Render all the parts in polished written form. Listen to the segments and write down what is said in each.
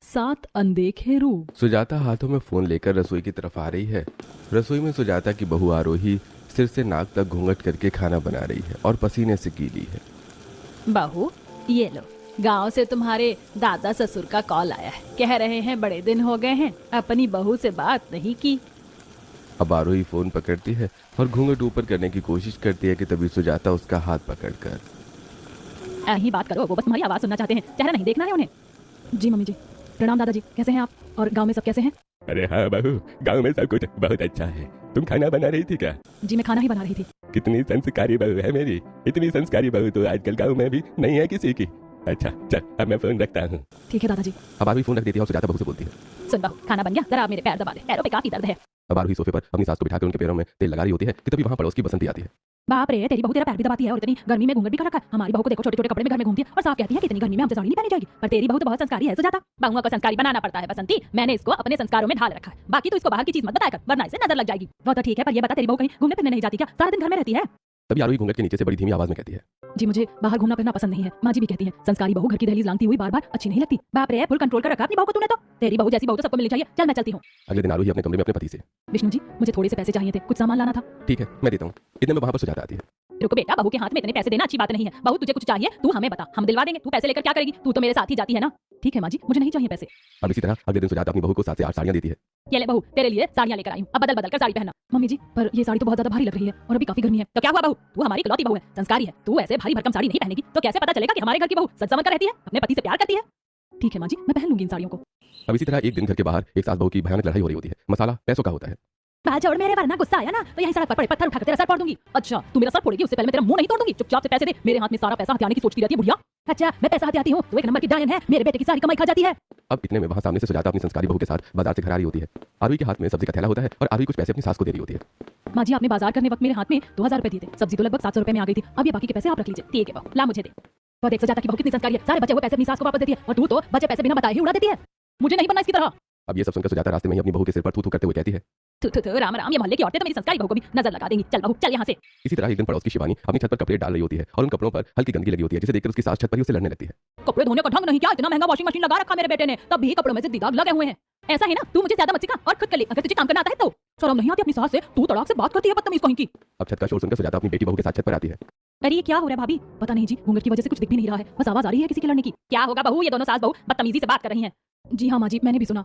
सात अनदेखे रूप। सुजाता हाथों में फोन लेकर रसोई की तरफ आ रही है। रसोई में सुजाता की बहू आरोही सिर से नाक तक घूंघट करके खाना बना रही है और पसीने से गीली है। बहू ये लो, गांव से तुम्हारे दादा ससुर का कॉल आया है। कह रहे हैं बड़े दिन हो गए हैं अपनी बहू से बात नहीं की। अब आरोही फोन पकड़ती है और घूंघट ऊपर करने की कोशिश करती है कि तभी सुजाता उसका हाथ पकड़कर। यही बात करो, वो बस तुम्हारी आवाज सुनना चाहते हैं, चेहरा नहीं देखना है उन्हें। जी मम्मी जी। प्रणाम दादाजी, कैसे हैं आप? और गांव में सब कैसे हैं? अरे हाँ बहू, गांव में सब कुछ बहुत अच्छा है। तुम खाना बना रही थी क्या? जी मैं खाना ही बना रही थी। कितनी संस्कारी बहू है मेरी। इतनी संस्कारी बहू तो आजकल गांव में भी नहीं है किसी की। अच्छा चल, अब मैं फोन रखता हूँ। ठीक है दादाजी। अब आरोही फोन रख देती है और सुजाता बहू से बोलती है, सुन बहू, खाना बन गया, जरा आप मेरे पैर दबा दे, पैरों पे काफी दर्द है। अब आरोही सोफे पर अपनी सास को बिठाकर उनके पैरों में तेल लगा रही होती है कि तभी वहाँ पड़ोस की बसंती आती है। बाप रे, तेरी बहू तेरा पैर भी दबाती है और इतनी गर्मी में घूंघट भी कर रखा है। हमारी बहू को देखो, छोटे छोटे कपड़े में घर में घूमती है और साफ कहती है कि इतनी गर्मी में हमसे साड़ी नहीं पहनी जाएगी। पर तेरी बहू तो बहुत संस्कारी है सुजाता। बहुओं को संस्कारी बनाना पड़ता है बसंती। मैंने इसको अपने संस्कारों में ढाल रखा है। बाकी तो इसको बाहर की चीज मत बताया कर, वरना इसे नजर लग जाएगी। वो तो ठीक है, पर ये बता तेरी बहू कहीं घूमने फिरने नहीं जाती क्या? सारा दिन घर में रहती है। तभी आरोही घूंघट के नीचे से बड़ी धीमी आवाज में कहती है, जी मुझे बाहर घूमना फिरना पसंद नहीं है। माँ जी भी कहती है संस्कारी बहू घर की दहलीज लांघती हुई बार बार अच्छी नहीं लगती। बाप रे, फुल कंट्रोल कर रखा अपनी बहू को तूने तो। तेरी बहू जैसी बहू तो सबको मिलनी चाहिए। चल मैं चलती हूँ। अगले दिन आरोही अपने कमरे में अपने पति से, विष्णु जी मुझे थोड़े से पैसे चाहिए थे, कुछ सामान लाना था। ठीक है मैं देता हूँ। इतने में वहाँ पर सुजाता आती है। रुको बेटा, बहू के हाथ में इतने पैसे देना अच्छी बात नहीं है। बहू तुझे कुछ चाहिए तू हमें बता, हम दिलवा देंगे। तू पैसे लेकर क्या करेगी? तू तो मेरे साथ ही जाती है ना। ठीक है माँ जी, मुझे नहीं चाहिए पैसे। अब इसी तरह अगले दिन सुजाता अपनी बहू को 7 से 8 साड़ियाँ देती है। ये ले बहू, तेरे लिए साड़ियाँ लेकर आई हूँ, अब बदल बदल कर साड़ी पहनना। मम्मी जी पर ये साड़ी तो बहुत ज्यादा भारी लग रही है और अभी काफी गर्मी है। तो क्या हुआ बहू, तू हमारी इकलौती बहू है, संस्कारी है। तू ऐसे भारी भरकम साड़ी नहीं पहनेगी तो कैसे पता चलेगा कि हमारे घर की बहू सच समझ कर रहती है, अपने पति से प्यार करती है। ठीक है माँ जी, मैं पहन लूंगी इन साड़ियों को। अब इसी तरह एक दिन घर के बाहर एक सास बहू की भयानक लड़ाई हो रही होती है। मसाला पैसों का होता है। बात छोड़ मेरे, वरना गुस्सा आया ना तो यहीं सड़क पर पड़े पत्थर उठाकर तेरा सर फोड़ दूंगी। अच्छा तू मेरा सर फोड़ेगी, उससे पहले मैं तेरा मुंह नहीं तोड़ दूंगी। चुपचाप से पैसे दे, मेरे हाथ में सारा पैसा हथियाने की सोचती रहती है बुढ़िया। अच्छा मैं पैसा हथियाती हूँ तो एक नंबर की डायन है, मेरे बेटे की सारी कमाई खा जाती है। अब इतने में वहाँ सामने से सुजाता अपनी संस्कारी बहू के साथ बाजार से घर आ रही होती है। आरोही के हाथ में सब्जी का थैला होता है और आरोही कुछ पैसे अपनी सास को दे रही होती है। माँ जी आपने बाजार करने वक्त मेरे हाथ में 2000 रुपए दिए थे। सब्जी तो लगभग 700 रुपए में आ गई थी। अब ये बाकी के पैसे आप रख लीजिए। ठीक है बहू, ला मुझे दे। तो देख सुजाता की बहू कितनी संस्कारी है, सारे बचे हुए पैसे अपनी सास को वापस देती है और तू तो बचे पैसे बिना बताए ही उड़ा देती है। मुझे नहीं बनना इसकी तरह। अब ये सब सुनकर सुजाता रास्ते में ही अपनी बहू के सिर पर थू थू करते हुए कहती है, तू राम राम, ये मोहल्ले की औरतें तो मेरी संस्कारी बहू को भी नजर लगा देंगी। चल बहू चल यहाँ से। इसी तरह एक दिन पड़ोस की शिवानी अपनी छत पर कपड़े डाल रही होती है और उन कपड़ों पर हल्की गंदगी लगी होती है, जिसे देखकर उसकी सास छत पर ही उससे लड़ने लगती है। कपड़े धोने का ढंग नहीं क्या? इतना महंगा वॉशिंग मशीन लगा रखा मेरे बेटे ने, तब भी कपड़ों में से दाग लगे हुए हैं। ऐसा है ना, तू मुझे ज्यादा मत सिखा और खुद कर ले। अगर तुझे काम करना आता है तो शर्म नहीं आती अपनी सास से? तू तड़ाक से बात करती है बदतमीज कहीं की। अब छत का शोर सुनकर सुजाता अपनी बेटी बहू के साथ छत पर आती है। अरे ये क्या हो रहा है भाभी? पता नहीं जी, घूंघट की वजह से कुछ दिख भी नहीं रहा है, बस आवाज आ रही है किसी के लड़ने की। क्या होगा बहू, ये दोनों सास बहू बदतमीजी से बात कर रही हैं। जी हाँ माँ जी, मैंने भी सुना।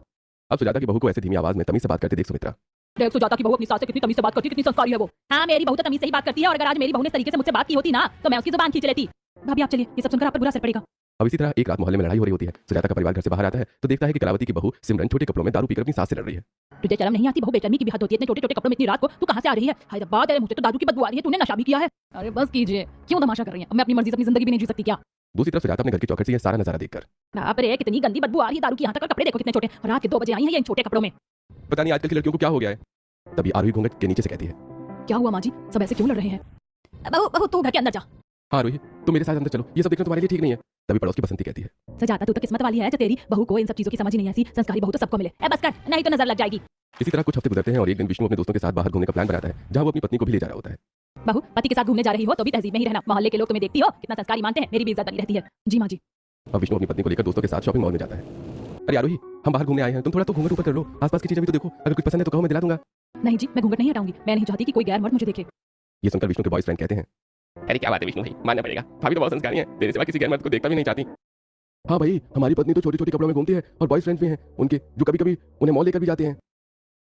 अब सुजाता की बहू को ऐसे धीमी आवाज में तमीज से बात करते देख सुमित्रा। देख सुजाता की बहू अपनी सास से कितनी तमीज से बात करती है, कितनी संस्कारी है वो। हाँ मेरी बहू तो तमीज से ही बात करती है, और अगर आज मेरी बहू ने इस तरीके से मुझसे बात की होती ना तो मैं उसकी जुबान खींच लेती। भाभी आप चलिए, ये सब सुनकर आप पर बुरा असर पड़ेगा। अब इसी तरह एक रात मोहल्ले में लड़ाई हो रही होती है। सुजाता का परिवार घर से बाहर आता है तो देखता है कि कलावती की बहू सिमरन छोटे कपड़ों में दारू पीकर अपनी सास से लड़ रही है। तुझे शर्म नहीं आती? बहू बेशर्मी की भी हद होती है, इतने छोटे छोटे कपड़ों में इतनी रात को तू कहाँ से आ रही है? हैदराबाद तेरे मुंह से तो दारू की बदबू आ रही है, तूने नशा भी किया है। अरे बस कीजिए, क्यों तमाशा कर रही है? मैं अपनी मर्जी से अपनी जिंदगी भी नहीं जी सकती क्या? दूसरी तरफ सुजाता अपने घर की चौखट से ये सारा नजारा देखकर, बाप रे कितनी गंदी बदबू आ रही है दारू की, यहाँ तक और कपड़े देखो कितने छोटे। रात के 2 बजे आई है ये इन छोटे कपड़ों में। पता नहीं आजकल की लड़कियों को क्या हो गया है। तभी आरोही घूंघट के नीचे से कहती है, क्या हुआ माँ जी, सब ऐसे क्यों लड़ रहे हैं? बहू बहू तू घर के अंदर जा। हाँ आरोही तुम मेरे साथ अंदर चलो, ये सब देखना तुम्हारे लिए ठीक नहीं है। तभी पड़ोस की बसंती कहती है, सजाता तू तो किस्मत वाली है जो तेरी बहू को इन सब चीजों की समझ ही नहीं। ऐसी संस्कारी बहू तो सबको मिले। बस कर, नहीं तो नजर लग जाएगी। इसी तरह कुछ हफ्ते गुजरते हैं और एक दिन विष्णु अपने दोस्तों के साथ बाहर घूमने का प्लान बनाता है, जहाँ वो अपनी पत्नी को भी ले जा रहा होता है। बहू पति के साथ घूमने जा रही हो तो भी तहजीब में ही रहना। मोहल्ले के लोग तुम्हें देखती हो कितना संस्कारी मानते हैं, मेरी भी इज्जत बनी रहती है। जी माँ जी। अब विष्णु अपनी पत्नी को लेकर दोस्तों के साथ शॉपिंग मॉल में जाता है। अरे आरोही हम बाहर घूमने आए हैं, तुम थोड़ा तो घूंघट ऊपर कर लो, आसपास की चीजें भी तो देखो, अगर कुछ पसंद है तो कहो मैं दिला दूंगा। नहीं जी, मैं घूंघट नहीं हटाऊंगी, मैं नहीं चाहती कि कोई गैर मर्द मुझे देखे। ये सुनकर विष्णु के बॉयफ्रेंड कहते हैं, अरे क्या बात है विष्णु भाई, मानना पड़ेगा, भाभी तो बहुत संस्कारी है, तेरे सिवा किसी गैर मर्द को देखना भी नहीं चाहती। हाँ भाई हमारी पत्नी तो छोटी छोटी कपड़ों में घूमती है और बॉयफ्रेंड्स भी हैं उनके, जो कभी कभी उन्हें मॉल लेकर भी जाते हैं।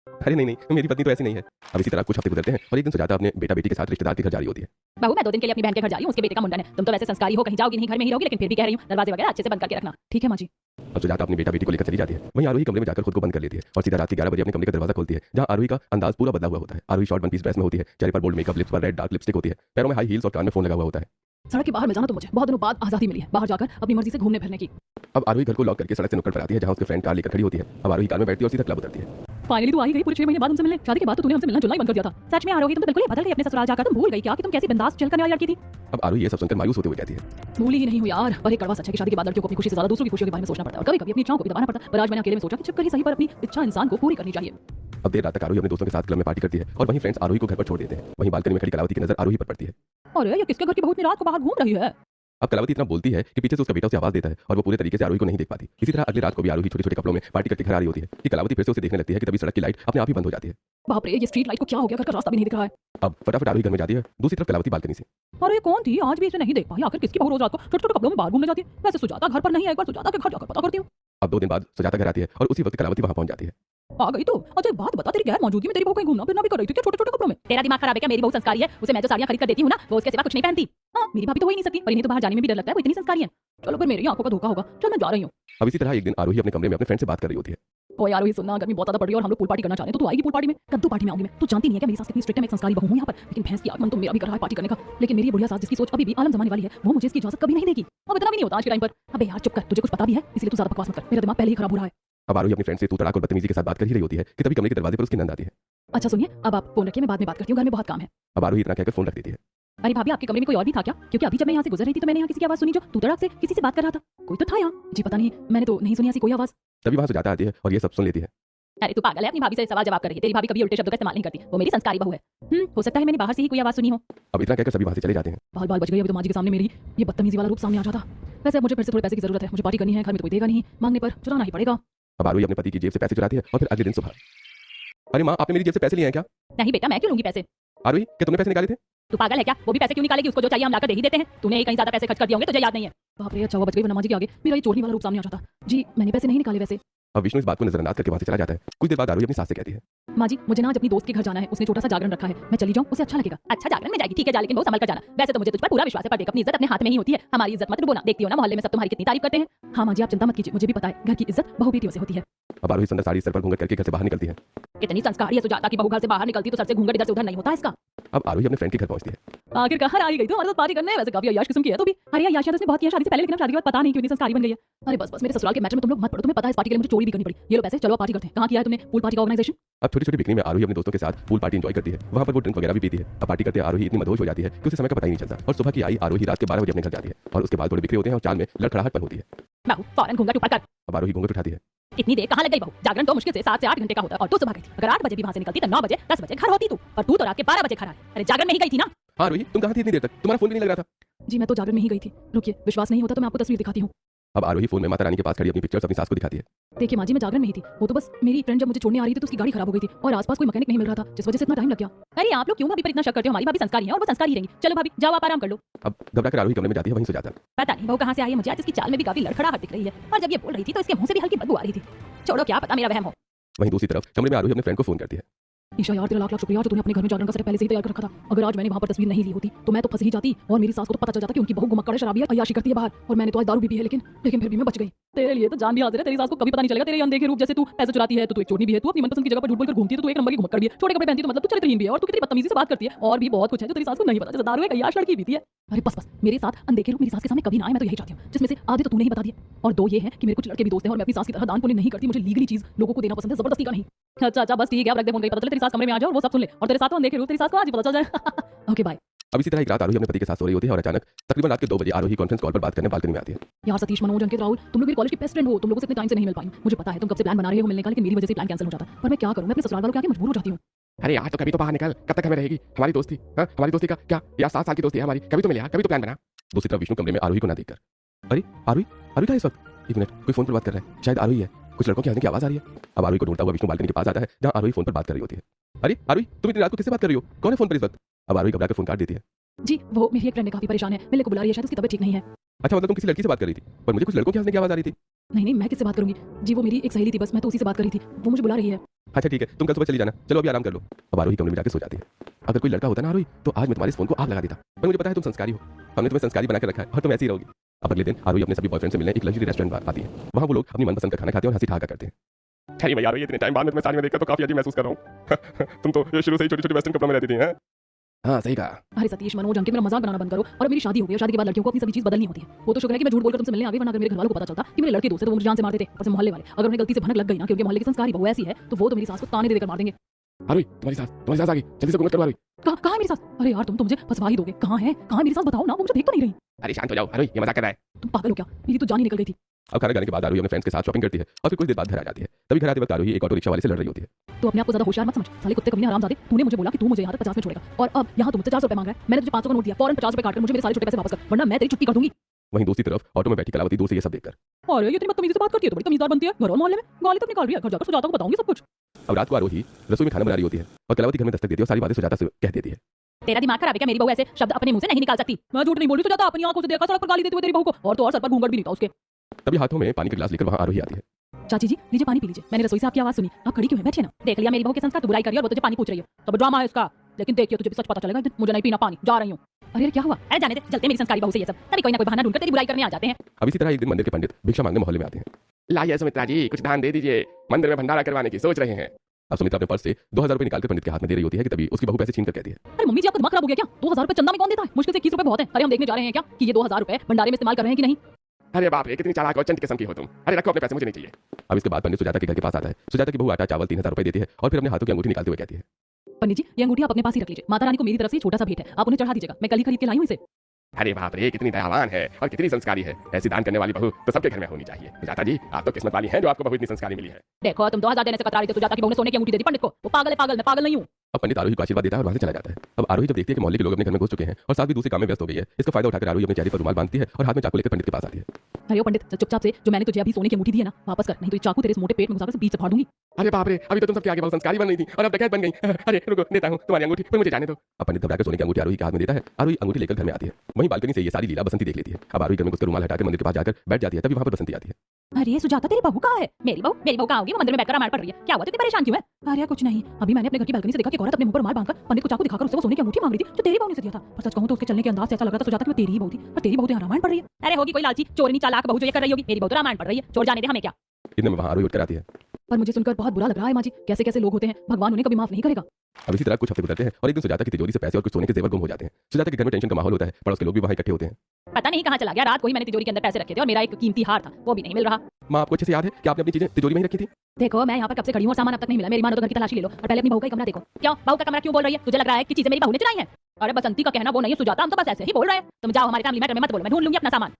अरे नहीं नहीं मेरी पत्नी तो ऐसी नहीं है। अब इसी तरह कुछ हफ्ते गुजरते हैं और एक दिन सुजाता अपने बेटा बेटी के साथ रिश्तेदार के घर जा रही होती है। बहू मैं 2 दिन के लिए अपनी बहन के घर जा रही हूँ, उसके बेटे का मुंडन है। तुम तो वैसे संस्कारी हो, कहीं जाओगी नहीं, घर में ही रहोगी, लेकिन फिर भी कह रही हूँ दरवाजे वगैरह अच्छे से बंद करके रखना। ठीक है माँ जी। अब सुजाता अपनी बेटा बेटी को लेकर चली जाती है। वहीं आरोही कमरे में जाकर खुद को बंद कर लेती है और सीधा रात के 11 बजे अपने कमरे का दरवाजा खोलती है, जहाँ आरोही का अंदाज पूरा बदला हुआ होता है। आरोही शॉर्ट वन पीस ड्रेस में होती है, चेहरे पर बोल्ड मेकअप, लिप्स पर रेड डार्क लिपस्टिक होती है, पैरों में हाई हील्स और कान में फोन लगा हुआ होता है। सड़क के बाहर में जाना तो मुझे बहुत दिनों बाद आजादी मिली है, बाहर जाकर अपनी मर्जी से घूमने फिरने की। अब आरोही घर को लॉक करके सड़क से नुक्कड़ पर आती है, जहाँ उसके फ्रेंड कार लेकर खड़ी होती है। अब आरोही कार में बैठती है और सीधा क्लब उतरती है। फाइनली तू आई गई, पूरे 6 महीने बाद हमसे मिलने। शादी के बाद तो तूने हमसे मिलना जुलना ही बंद कर दिया था। सच में आरोही तुम तो बिल्कुल ही बदल गई अपने ससुराल जाकर। तुम भूल गई क्या कि तुम कैसी बिंदास चल करने वाली लड़की थी? अब आरोही ये सब सुनकर मायूस होते हुए कहती है, भूली ही नहीं हूँ यार, पर एक कड़वा सच है कि शादी के बाद लड़कियों को अपनी खुशी से ज्यादा दूसरों की खुशियों के बारे में सोचना पड़ता है और कभी-कभी अपनी इच्छाओं को भी दबाना पड़ता है। पर आज मैंने अकेले में सोचा कि चुप कर ही सही, पर अपनी इच्छा इंसान को पूरी करनी चाहिए। अब देर रात तक आरोही अपने दोस्तों के साथ क्लब में पार्टी करती है और वहीं फ्रेंड्स आरोही को घर पर छोड़ देते हैं। वहीं बालकनी में खड़ी कलावती की नजर आरोही पर पड़ती है। अरे ये किसके घर की बहू इतनी रात को बाहर घूम रही है? अब कलावती इतना बोलती है कि पीछे से उसका बेटा उसे आवाज देता है और वो पूरे तरीके से आरोही को नहीं देख पाती। इसी तरह अगली रात को भी आरोही छोटे छोटे कपड़ों में पार्टी करके घर आ रही होती है कि कलावती फिर से उसे देखने लगती है कि तभी सड़क की लाइट अपने आप ही बंद हो जाती है। बाप रे, ये स्ट्रीट लाइट को क्या हो गया, घर का रास्ता भी नहीं दिख रहा है। अब फटाफट आरोही घर में जाती है, दूसरी तरफ कलावती बालकनी से। अरे कौन थी, आज भी इसे नहीं देख पाई। आखिर किसकी बहू रोज रात को छोटे छोटे कपड़ों में बाहर घूमने जाती है। वैसे सुजाता घर पर नहीं है, एक बार सुजाता के घर जाकर पता करती हूँ। अब 2 दिन बाद सुजाता घर आती है और उसी वक्त कलावती वहां पहुंच जाती है। आ गई तो अच्छा एक बात बता, तेरी गैर मौजूदगी में तेरी बहू कहीं घूमना फिरना भी कर रही थी क्या छोटे छोटे कपड़ों में? तेरा दिमाग खराब है क्या? मेरी बहू संस्कारी है, उसे मैं जो साड़ियां खरीद कर देती हूँ ना वो उसके सिवा कुछ नहीं पहनती। हाँ, मेरी भाभी तो हो ही नहीं सकती, और इन्हें तो बाहर जाने में भी डर लगता है, वो इतनी संस्कारी है। चलो फिर मेरी आंखों का धोखा होगा, चल मैं जा रही हूँ। अब इसी तरह एक दिन आरोही अपने कमरे में अपने फ्रेंड से बात कर रही होती है। ओ यार वही सुनना, गर्मी बहुत ज्यादा पड़ रही है और हम लोग पूल पार्टी करना चाह रहे हैं, तो तू आएगी पूल पार्टी में? कद्दू पार्टी में आऊंगी मैं। तू जानती नहीं है क्या मेरी सास कितनी स्ट्रिक्ट है, मैं एक संस्कारी बहू हूं यहाँ पर, लेकिन भैंस की आगमन तो मेरा भी कर रहा है पार्टी करने का। लेकिन मेरी बुढ़िया सास जिसकी सोच अभी भी आलम जमाने वाली है, वो मुझे इसकी इजाजत कभी नहीं देगी। अब इतना भी नहीं होता आज के टाइम पर। अबे यार चुप कर, तुझे कुछ पता भी है इसलिए तू ज्यादा बकवास मत कर, मेरा दिमाग पहले ही खराब हो रहा है। अब आरोही अपने फ्रेंड से तू तड़ाक और बदतमीजी के साथ बात कर ही रही होती है कि तभी कमरे के दरवाजे पर उसकी नंद आती है। अच्छा सुनिए, अब आप फोन रखिए, मैं बाद में बात करती हूँ, घर में बहुत काम है। अब आरोही इतना कहकर फोन रख देती है। अरे भाभी, आपके कमरे में कोई और भी था क्या? क्योंकि अभी जब मैं यहाँ से गुजर रही थी तो मैंने यहाँ किसी की आवाज सुनी, जो तू तड़ाक से किसी से बात कर रहा था। कोई तो था यहाँ। जी पता नहीं, मैंने तो नहीं सुनी ऐसी कोई आवाज। तभी वहां सुजाता आती है और ये सब सुन लेती है। अरे तू पागल है, अपनी भाभी से सवाल जवाब कर रही है। तेरी भाभी कभी उल्टे शब्दों का इस्तेमाल नहीं करती, वो मेरी संस्कारी बहू है। हो सकता है मैंने बाहर से ही कोई आवाज सुनी हो। अब इतना कहकर सभी वहां से चले जाते हैं। बाल बाल बच गई, अभी तो माँ जी के सामने मेरी ये बदतमीजी वाला रूप सामने आ जाता। वैसे अब मुझे फिर से थोड़े पैसे की जरूरत है, मुझे पार्टी करनी है, घर में तो कोई देगा नहीं, मांगने पर चुराना ही पड़ेगा। अब आरोही अपने पति की जेब से पैसे चुराती है और फिर अगले दिन सुबह, अरे माँ आपने मेरी जेब से पैसे लिए हैं क्या? नहीं बेटा, मैं क्यों लूंगी पैसे? आरोही क्या तुमने पैसे निकाले थे? तू पागल है क्या? वो भी पैसे क्यों निकालेगी? उसको जो चाहिए हम लाकर दे ही देते हैं। तूने ही कहीं ज्यादा पैसे खर्च कर दिए होंगे, तुझे याद नहीं है। बाप रे, अच्छा हुआ बच गई, वरना माँ जी के आगे मेरा ये चोरनी वाला रूप सामने आ जाता। जी मैंने पैसे नहीं निकाले वैसे। अब विष्णु इस बात को नजरअंदाज करके वहां से चला जाता है। कुछ देर बाद आरोही अपनी सास से कहती है, माँ जी मुझे ना आज अपनी दोस्त के घर जाना है, उसने छोटा सा जागरण रखा है, मैं चली जाऊँ, उसे अच्छा लगेगा। अच्छा जागरण में जाएगी, ठीक है जा, लेकिन बहुत संभल कर जाना। वैसे तो मुझे तुझ पर पूरा विश्वास है, पर देख अपनी इज्जत अपने हाथ में ही होती है, हमारी इज्जत मत डुबोना। देखती हो ना मोहल्ले में सब तुम्हारी कितनी तारीफ करते हैं। हाँ माँ जी आप चिंता मत कीजिए, मुझे भी पता है घर की इज्जत बहु बेटियों से होती है। अब आरोही सुंदर साड़ी सर पर घूंघट करके घर से बाहर निकलती है। कितनी संस्कारी है सुजाता की बहू, घर से बाहर निकलती तो सर से घूंघट इधर से उधर नहीं होता इसका। अब आरोही अपने फ्रेंड के घर पहुंचती है। आखिर कहाँ आ गई तो हमारे साथ पार्टी करने? वैसे काफी अय्याश किस्म की है तो भी। अरे अय्याश उसने बहुत किया शादी से पहले, लेकिन शादी के बाद पता नहीं क्यों इतनी संस्कारी बन गई है। अरे बस बस मेरे ससुराल के मैच में तुम लोग मत पड़ो, तुम्हें पता है इस पार्टी के लिए मुझे चोरी भी करनी पड़ी। ये लो पैसे, चलो पार्टी करते हैं। कहाँ किया है तुमने पूल पार्टी का ऑर्गेनाइजेशन? अब छोटी छोटी बिकनी में आरोही अपने दोस्तों के साथ पूल पार्टी एंजॉय करती है। वहां पर वो ड्रिंक वगैरह भी पीती है। अब पार्टी करते आरोही इतनी मदहोश हो जाती है कि उसे समय का पता ही नहीं चलता, और सुबह की आई आरोही रात के 12 बजे अपने घर जाती है और उसके बाल थोड़े बिखरे होते हैं और चाल में लड़खड़ाहटपन होती है। बहू फौरन घूंघट ऊपर कर। अब आरोही घूंघट उठाती है। इतनी देर कहाँ लग गई बहू? जागरण तो मुश्किल से 7 से 8 घंटे का होता है और तू सुबह गई थी। अगर 8 बजे भी वहां से निकलती तो 9 बजे 10 बजे घर होती तू, पर तू तो रात के 12 बजे घर आई। अरे जागरण में ही गई थी ना? हाँ आरोही तुम कहाँ थी इतनी देर तक? तुम्हारा फोन भी नहीं लग रहा था। जी मैं तो जागरण में ही गई थी। रुकिए, विश्वास नहीं होता तो मैं आपको तस्वीर दिखाती हूँ। अब आरोही फोन में माता रानी के पास खड़ी अपनी पिक्चर्स अपनी सास को दिखाती है। देखिए माँ जी मैं जागरण में ही थी, वो तो बस मेरी फ्रेंड जब मुझे छोड़ने आ रही थी तो उसकी गाड़ी खराब हो गई थी और आसपास कोई मैकेनिक नहीं मिल रहा था, जिस वजह से इतना टाइम लग गया। अरे आप लोग क्यों भाभी पर इतना शक करते हो? हमारी भाभी संस्कारी है और वो संस्कारी रहेंगी। चलो भाभी जाओ, आप आराम कर लो। अब घबराकर आरोही कमरे में जाती है, वहीं सो जाता है। पता नहीं बहू कहाँ से आई है, मुझे आज इसकी चाल में भी काफी लड़खड़ाहट दिख रही है, और जब ये बोल रही थी तो इसके मुंह से भी हल्की बदबू आ रही थी। छोड़ो, क्या पता मेरा वहम हो। वहीं दूसरी तरफ कमरे में आरोही अपने फ्रेंड को फोन करती है। ईशा यार तेरा लाख लाख शुक्रिया जो तूने अपने घर में जागरण का सेटअप पहले से ही तैयार कर रखा था। अगर आज मैंने वहां पर तस्वीर नहीं ली होती तो मैं तो फंस ही जाती और मेरी सास को तो पता चल जाता कि उनकी बहू घुमक्कड़ शराबी है, अय्याशी करती है बाहर, और मैंने तो आज दारू भी पी है, लेकिन फिर भी मैं बच गई। तेरे लिए तो जान भी हाजिर है, तेरी सास को कभी पता नहीं चलेगा तेरे अनदेखे रूप। जैसे तू पैसे चुराती है तो तू एक चोरनी भी है, तू अपनी मनपसंद की जगह पर झूठ बोलकर घूमती है तो तू एक नंबर की घुमक्कड़ भी है, छोटे कपड़े पहनती है तो मतलब तू चरित्रहीन भी है, और तू कितनी बदतमीजी से बात करती है, और भी बहुत कुछ है जो तेरी सास को नहीं पता। जैसे दारू एक अय्याश लड़की पीती है। अरे बस बस मेरे साथ अनदेखे रूप मेरी सास के सामने कभी ना आए, मैं तो यही चाहती हूँ, जिसमें से आधे तो तूने ही बता दिए और 2 ये है कि मेरे कुछ लड़के भी दोस्त हैं और मैं अपनी सास की तरह दान पुण्य नहीं करती। मुझे लीगली चीज लोगों को देना पसंद है, जबरदस्ती का नहीं। अच्छा बस ठीक है, अब रख दे फोन, पता चले तेरी सास कमरे में आ जाए और वो सब सुन ले, और तेरे साथ अनदेखे रूप तेरी सास को आज ही पता चल जाए। Okay bye. अब इसी तरह एक रात आरोही अपने पति के साथ सो रही होती है और अचानक तकरीबन रात के 2 बजे आरोही कॉन्फ्रेंस कॉल पर बात करने बालकनी में आती है। यार सतीश, मनोज, अंकित, राहुल, तुम लोग मेरे कॉलेज के बेस्ट फ्रेंड हो, तुम लोगों से इतने टाइम से नहीं मिल पाई। मुझे पता है तुम कब से प्लान बना रहे हो मिलने का, लेकिन मेरी वजह से प्लान कैंसिल हो जाता है। पर मैं क्या करूं, मैं अपने ससुराल वालों के आगे मजबूर हो जाती हूं। अरे यार तो कभी तो बाहर निकल, कब तक हमें रहेगी हमारी दोस्ती? हाँ हमारी दोस्ती का क्या यार, 7 साल की दोस्ती है हमारी, कभी तो मिले यार, कभी तो प्लान बना। दूसरी तरफ विष्णु कमरे में आरोही को ना देखकर, अरे आरोही आरोही का इस वक्त? एक मिनट, कोई फोन पर बात कर रहा है, शायद आरोही है। कुछ लड़कों की हंसने की आवाज आ रही है। अब आरोही को ढूंढता हुआ विष्णु बालकनी के पास आता है जहां आरोही फोन पर बात कर रही होती है। अरे आरोही तुम इतनी रात को किससे बात कर रही हो? कौन है फोन पर इस वक्त? अब आरोही घबराकर फोन काट देती है। जी वो मेरी एक फ्रेंड है, काफी परेशान है, मिलने को बुला रही है, शायद उसकी तबीयत ठीक नहीं है। अच्छा मतलब तुम किसी लड़की से बात कर रही थी, पर मुझे कुछ लड़कों की हंसने की आवाज आ रही थी। नहीं मैं किससे बात करूंगी जी, वो मेरी एक सहेली थी, बस मैं तो उसी से बात कर रही थी, वो मुझे बुला रही है। अच्छा ठीक है, तुम कल सुबह चली जाना, चलो अभी आराम कर लो। अब आरोही कमरे में जाकर सो जाती है। अगर कोई लड़का होता ना आरोही तो आज मैं तुम्हारे फोन को आग लगा देता, पर मुझे पता है तुम संस्कारी हो, हमने तुम्हें संस्कारी बनाकर रखा है और तुम ऐसी ही रहोगी। अब अगले दिन आरोही अपने सभी बॉयफ्रेंड से मिलने एक लग्जरी रेस्टोरेंट आती है। वहाँ वो लोग अपनी मनपसंद का खाना खाते हैं और हंसी ठहाका करते हैं। अरे भैया इतने टाइम बाद में तुम्हें साड़ी में देखकर तो काफी अजीब महसूस कर रहा हूँ। तुम तो शुरू से ही छोटी छोटी वेस्टर्न कपड़ों में रहती थी। हैं हाँ सही कहा। अरे सतीश, मनोज, अंकित, मेरा मजाक बनाना बंद करो, और मेरी शादी हो गई, शादी के बाद लड़कियों को अपनी सभी चीज बदलनी होती है। वो तो शुक्र है कि मैं झूठ बोलकर तुमसे मिलने आ गई, वरना अगर मेरे घर वालों को पता चलता कि मेरे लड़के दोस्त है तो वो मुझे जान से मार देते। और मोहल्ले वाले अगर उन्हें गलती से भनक लग गई ना कि उनके मोहल्ले की संस्कारी बहू ऐसी है तो वो तो मेरी सास को ताने दे देकर मार देंगे। अरे तुम्हारी सास आ गई, जल्दी से घूंघट करवा रही। कहाँ है मेरी सास? अरे यार तुम तो मुझे फंसवा ही दोगे। कहाँ है मेरी सास? बताओ ना, वो मुझे देख तो नहीं रही। अरे शांत हो जाओ, अरे ये मजाक कर रहा है। तुम पागल हो क्या? मेरी तो जान ही निकल गई थी। अब खाना खाने के बाद आरोही अपने फ्रेंड्स के साथ शॉपिंग करती है और फिर कुछ देर बाद घर आ जाती है। तभी घर आते वक्त आरोही एक ऑटो रिक्शा वाले से लड़ रही होती है। तो अपने आप को ज्यादा होशियार मत समझ, साले कुत्ते कमीने हरामजादे। तूने मुझे बोला कि तू मुझे यहाँ तक 50 में छोड़ेगा, और अब यहाँ तू मुझसे 400 रुपए मांग रहा है। मैंने तुझे 500 का नोट दिया, फौरन 50 रुपए काटकर मुझे मेरे सारे छोटे पैसे वापस कर, वरना मैं तेरी छुट्टी कर दूंगी। वहीं दूसरी तरफ ऑटो में बैठी कलावती दूर से ये सब देखकर। और ये इतनी बदतमीजी से बात करती है तो बड़ी तमीजदार बनती है। घर और मोहल्ले में गाली तो निकाल रही है, घर जाकर सुजाता को बताऊंगी सब कुछ। अब रात को आरोही रसोई में खाना बना रही होती है और कलावती घर में दस्तक देती है और सारी बातें सुजाता से कह देती है। तेरा दिमाग खराब है क्या? मेरी बहू ऐसे शब्द अपने मुंह से नहीं निकाल सकती। मैं झूठ नहीं बोल रही, सुजाता अपनी आंखों से देखा सड़क पर गाली देते हुए तेरी बहू को, और तो और सर पर घूंघट भी नहीं था उसके। तभी हाथों में पानी का गिलास लेकर वहां आरोही आती है। चाची जी लीजिए पानी पी लीजिए। मैंने रसोई से आपकी आवाज सुनी, आप खड़ी क्यों है? बैठिए ना। देख लिया मेरी बहू के संस्कार, तू बुराई कर रही है और वो तुझे पानी पूछ रही है। सब ड्रामा है इसका, लेकिन देखिए तुझे भी सच पता चलेगा एक दिन। मुझे नहीं पीना पानी, जा रही हूँ। अरे क्या हुआ? अरे जाने दे, जलते मेरी संस्कारी बहू से ये सब। तभी कोई ना कोई बहाना ढूंढकर तेरी बुराई करने आ जाते हैं। अब इसी तरह एक दिन मंदिर के पंडित भिक्षा मांगने मोहल्ले में आते हैं। लाइए सुमित्रा जी, कुछ दान दे दीजिए, मंदिर में भंडारा करवाने की सोच रहे हैं। अब सुमित्रा अपने पर्स से 2000 रुपए निकालकर पंडित के हाथ में दे रही होती है कि तभी उसकी बहू पैसे छीन कर कहती है। अरे मम्मी जी आपका दिमाग खराब हो गया क्या? 2000 रुपए चंदा में कौन देता है? मुश्किल से 21 रुपए बहुत है। अरे हम देखने जा रहे हैं क्या कि ये 2000 रुपए भंडारे में इस्तेमाल कर रहे हैं कि नहीं। अरे बाप रे, कितनी चालाक और चंट किस्म की हो तुम। अरे रखो अपने पैसे, मुझे नहीं चाहिए। अब इसके बाद पंडित सुजाता के घर के पास आता है। सुजाता की बहू आटा चावल 3000 रुपए देती है और फिर अपने हाथों की अंगूठी निकालते हुए कहती है, पंडित जी ये अंगूठी आप अपने पास ही रख लीजिए। माता रानी को मेरी तरफ से छोटा सा भेंट है, आप उन्हें चढ़ा दीजिएगा। मैं कल ही खरीद के लाई हूँ इसे। अरे बाप रे, कितनी दयावान है और कितनी संस्कारी है। ऐसी दान करने वाली बहू तो सबके घर में होनी चाहिए। सुजाता जी, आप तो किस्मत वाली हैं जो आपको बहू इतनी संस्कारी मिली है। देखो तुम 2000 देने से कतरा रही थी। सुजाता की बहू ने सोने की अंगूठी दे दी पंडित को। वो पागल है, पागल, मैं पागल नहीं हूँ। अब पंडित आरोही को आशीर्वाद देता है और वहां से चला जाता है। अब आरोही जब देखती है कि मोहल्ले के लोग अपने घर में घुस चुके हैं और साथ भी दूसरे काम में व्यस्त हो गई है, इसका फायदा उठाकर आरोही अपने चेहरे पर रुमाल बांधती है और हाथ में चाकू लेकर पंडित के पास आती है। अरे ओ पंडित, चुपचाप से जो मैंने तुझे अभी सोने की अंगूठी दी है ना, वापस कर, नहीं तो ये चाकू तेरे इस मोटे पेट में घुसाकर बीच से फाड़ दूंगी। अरे बाप रे, अभी तो तुम सबके आगे बहुत संस्कारी बन रही थी और अब डकैत बन गई। अरे रुको, देता हूँ तुम्हारी अंगूठी, पर मुझे जाने दो। अब पंडित घबराकर सोने की अंगूठी आरोही के हाथ में देता है। आरोही अंगूठी लेकर घर में आती है। वहीं बालकनी से ये सारी लीला बसंती देख लेती है। अब आरोही घर में घुसकर रुमाल हटाकर मंदिर के पास जाकर बैठ जाती है। तभी वहां पर बसंती आती है। अरे सुजाता तेरी बहू कहाँ है? मेरी बहू कहाँ होगी? वो मंदिर में बैठकर रामायण पढ़ रही है। क्या हुआ, इतनी परेशान क्यों है? अरे कुछ नहीं, अभी मैंने अपने घर की बालकनी से देखा कि एक औरत अपने मुंह पर रुमाल बांधकर पंडित को चाकू दिखाकर उससे वो सोने की अंगूठी मांग रही थी जो तेरी बहू ने से दिया था। पर सच कहूं तो उसके चलने के अंदाज से ऐसा लग रहा था सुजाता कि वो तेरी ही बहू थी, पर तेरी बहू तो यहाँ रामायण पढ़ रही है। अरे होगी कोई लालची चोरनी चालाक बहू जो ये कर रही होगी। मेरी बहू तो रामायण पढ़ रही है, चोर जाने दे, हमें क्या। इतने में वहां आरोही उठकर आती है। पर मुझे सुनकर बहुत बुरा लग रहा है माँ जी, कैसे कैसे लोग होते हैं, भगवान उन्हें कभी माफ नहीं करेगा। अब इसी तरह कुछ हफ्ते गुजरते हैं और एक दिन सुजाता की तिजोरी से पैसे और कुछ सोने के जेवर गुम हो जाते हैं। सुजाता के घर में टेंशन का माहौल होता है, पड़ोस के लोग भी वहां इकट्ठे होते हैं। पता नहीं कहाँ चला गया। रात को ही मैंने तिजोरी के अंदर पैसे रखे थे और मेरा एक कीमती हार था, वो भी नहीं मिल रहा। माँ आपको अच्छे से याद है कि आपने अपनी चीजें तिजोरी में ही रखी थी। देखो मैं यहाँ पर कब से खड़ी हूँ और सामान अब तक नहीं मिला। मेरी मानो तो घर की तलाशी ले लो और पहले अपनी बहू का ही कमरा देखो। क्यों बहू का कमरा क्यों बोल रही है? तुझे लग रहा है कि चीजें मेरी बहू ने चुराई हैं? अरे बसंती का कहना वो नहीं है सुजाता, हम तो बस ऐसे ही बोल रहे हैं। तुम जाओ, हमारे फैमिली मैटर में मत बोलो, मैं ढूंढ लूंगी अपना सामान।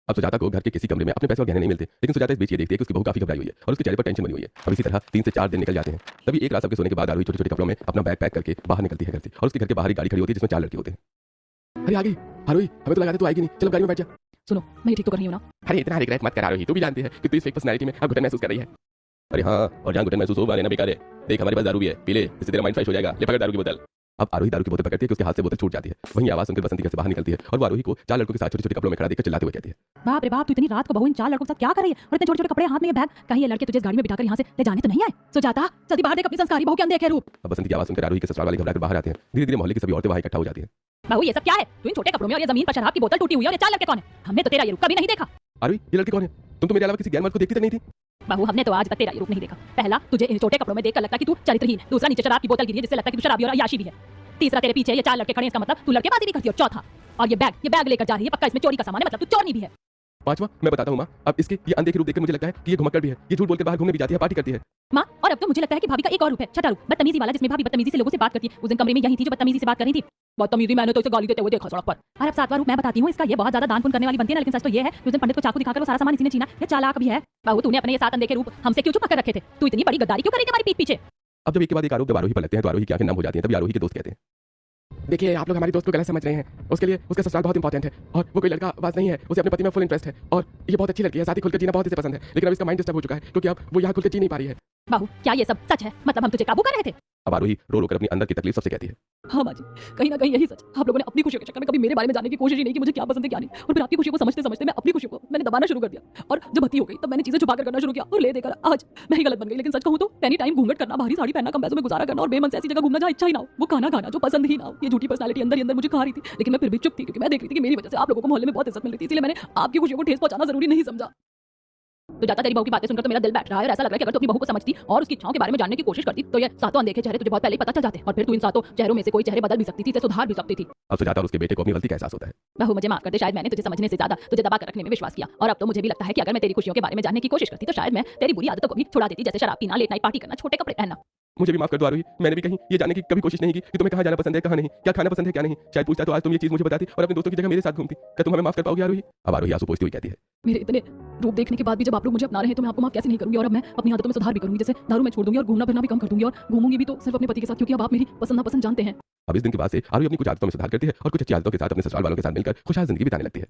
अब सुजाता को घर के किसी कमरे में अपने पैसे और गहने नहीं मिलते, लेकिन सुजाता इस बीच ये देखती है कि उसकी बहू काफी घबराई हुई है और उसके चेहरे पर टेंशन बनी हुई है। अब इसी तरह 3 से 4 दिन निकल जाते हैं। तभी एक रात सबके सोने के बाद आरोही छोटे छोटे कपड़ों में अपना बैग पैक करके बाहर निकलती है घर से और उसके घर के बाहर एक गाड़ी खड़ी होती है जिसमें 4 लड़के होते हैं। अरे आ गई आरोही, हमें तो लगा था तू आएगी नहीं, चलो गाड़ी में बैठ जा। सुनो मैं ठीक तो कर रही हूँ ना? अरे इतना रिग्रेट मत करा रही, तू भी जानती है कि तू इस फेक पर्सनैलिटी में अब घुटन महसूस कर रही है। अरे हाँ, और जहाँ घुटन महसूस होगा लेना बेकार है। देख हमारे पास दारू भी है, पी ले, इससे तेरा माइंड फ्रेश हो जाएगा। ले पकड़ दारू की बोतल। अब आरोही दारू की बोतल पकड़ती है कि उसके हाथ से बोतल छूट जाती है। वहीं आवाज सुनकर बसंती घर से बाहर निकलती है और वो आरोही को 4 लड़कों के साथ छोटे छोटे कपड़ों में खड़ा देखकर चिल्लाते हुए कहती है, बाप रे बाप, तू इतनी रात को बहू इन 4 लड़कों के साथ क्या कर रही है और इतने छोटे छोटे कपड़े हाथ में ये बैग? कहीं ये लड़के तुझे इस गाड़ी में बिठाकर यहाँ से ले जाने तो नहीं आए? सुजाता जल्दी बाहर देख अपनी संस्कारी बहू के अनदेखे रूप। अब बसंती की आवाज सुनकर आरोही के ससुराल वाले घबराकर बाहर आते हैं। धीरे धीरे मोहल्ले की सभी औरतें वहां इकट्ठा हो जाती हैं। बहू ये सब क्या है? तू इन छोटे कपड़ों में और ये जमीन पर शराब की बोतल टूटी हुई है और ये 4 लड़के कौन है? हमने तो तेरा ये रूप कभी नहीं देखा। आरोही ये लड़के कौन है? तुम तो मेरे अलावा किसी गैर मर्द को देखती तक नहीं थी। बहू हमने तो आज तक तेरा ये रूप नहीं देखा। पहला, तुझे इन छोटे कपड़ों में देखकर लगता है कि तू चरित्रहीन है। दूसरा, नीचे शराब की बोतल गिरी है जिससे लगता है कि तू शराबी और अय्याशी भी है। तीसरा, तेरे पीछे ये 4 लड़के खड़े हैं, इसका मतलब तू लड़केबाजी भी करती है। और चौथा, और ये बैग लेकर जा रही है, पक्का इसमें चोरी का सामान है, मतलब तू चोरनी भी है। 5वां, मैं बताता हूँ माँ, अब इसके ये अनदेखे रूप देखकर मुझे लगता है कि ये घुमक्कड़ भी है। ये झूठ बोलकर बाहर घूमने भी जाती है, पार्टी करती है। माँ, और अब तो मुझे लगता है कि भाभी का एक और रूप है, छठा रूप, बदतमीजी वाला, जिसमें भाभी बदतमीजी से लोगों से बात करती है। उस दिन कमरे में यही थी जो बदतमीजी से बात कर रही थी। बदतमीजी मैंने तो इसे गाली देते हुए देखा सड़क पर। और अब 7वां रूप मैं बताती हूँ, इसका ये बहुत ज्यादा दान पुण्य करने वाली बनती है ना, लेकिन सच तो ये है कि उस दिन पंडित को चाकू दिखाकर वो सारा सामान इसी ने छीना। ये चालाक भी है। बहू तूने अपने ये 7 अनदेखे रूप हमसे क्यों छुपा कर रखे थे? तू इतनी बड़ी गद्दारी क्यों करी थी हमारी पीठ पीछे? अब जब एक के बाद एक आरोप जब आरोही पर लगते हैं तो आरोही की आंखें नम हो जाती हैं। तभी आरोही के दोस्त कहते हैं, देखिए आप लोग हमारी दोस्त को गलत समझ रहे हैं। उसके लिए उसका ससुराल बहुत इंपॉर्टेंट है और वो कोई लड़का बात नहीं है। उसे अपने पति में फुल इंटरेस्ट है और ये बहुत अच्छी लड़की है, साथ ही खुलकर जीना बहुत इसे पसंद है। लेकिन अब इसका माइंड डिस्टर्ब हो चुका है क्योंकि अब वो यहाँ खुलकर जी नहीं पा रही है। बहू क्या ये सब सच है? मतलब हम तुझे काबू कर रहे थे? अब आरोही रो रो कर अपनी अंदर की तकलीफ सबसे कहती है। हाँ माँ जी, कहीं ना कहीं यही सच। आप लोगों ने अपनी खुशी के चक्कर में कभी मेरे बारे में जानने की कोशिश ही नहीं की, मुझे क्या पसंद है क्या नहीं। और फिर आपकी खुशी को समझते समझते मैं अपनी खुशी को मैंने दबाना शुरू कर दिया और जब हती हो गई तब मैंने चीजें छुपा कर करना शुरू किया और ले देकर आज मैं ही गलत बन गई। लेकिन सच कहूँ तो एनी टाइम घूंघट करना, भारी साड़ी पहनना, कम पैसों में गुजारा करना और बेमन से ऐसी जगह घूमना जहाँ इच्छा ही ना हो, वो खाना खाना जो पसंद ही ना हो, ये झूठी पर्सनालिटी अंदर ही अंदर मुझे खा रही थी। लेकिन मैं फिर भी चुप थी क्योंकि मैं देख रही थी कि मेरी वजह से आप लोगों को मोहल्ले में बहुत इज्जत मिल रही थी। इसलिए मैंने आपकी खुशियों को ठेस पहुंचाना जरूरी नहीं समझा। तो जाता तेरी बहू की बातें सुनकर तो मेरा दिल बैठ रहा है और ऐसा लग रहा है कि अगर तू अपनी बहू को समझती और उसकी इच्छाओं के बारे में जानने की कोशिश करती तो ये 7 अनदेखे चेहरे तुझे बहुत पहले ही पता चल जाते और फिर तू इन 7 चेहरों में से कोई चेहरे बदल भी सकती थी, इसे सुधार भी सकती थी। अब सुजाता और उसके बेटे को अपनी गलती का एहसास होता है। बहू मुझे माफ कर दे, शायद मैंने तुझे समझने से ज्यादा तुझे दबा कर रखने में विश्वास किया और अब तो मुझे भी लगता है कि अगर मैं तेरी खुशियों के बारे में जानने की कोशिश करती तो शायद मैं तेरी बुरी आदतों को भी छुड़ा देती, जैसे शराब पीना, लेट नाइट पार्टी करना, छोटे कपड़े पहनना। मुझे भी माफ कर दो आरोही, मैंने भी कहीं ये जानने की कभी कोशिश नहीं की कि तुम्हें कहाँ जाना पसंद है, कहाँ नहीं, क्या खाना पसंद है, क्या नहीं। शायद पूछता तो आज तुम ये चीज मुझे बताती और अपने दोस्तों की जगह मेरे साथ घूमती। क्या तुम हमें माफ कर पाओगी आरोही? अब आरोही आंसू पोंछती हुई कहती है, मेरे इतने रूप देखने के बाद भी जब आप लोग मुझे अपना रहे हैं तो मैं आपको माफ कैसे नहीं करूंगी। और अब मैं अपनी आदतों में सुधार भी करूंगी, जैसे दारू मैं छोड़ दूंगी और घूमना फिरना भी कम कर दूंगी और घूमूंगी भी तो सिर्फ अपने पति के साथ, क्योंकि अब आप मेरी पसंद नापसंद जानते हैं। अब इस दिन के बाद से आरोही अपनी कुछ आदतों में सुधार करती है और कुछ अच्छी आदतों के साथ अपने ससुराल वालों के साथ मिलकर खुशहाल जिंदगी बिताने लगती है।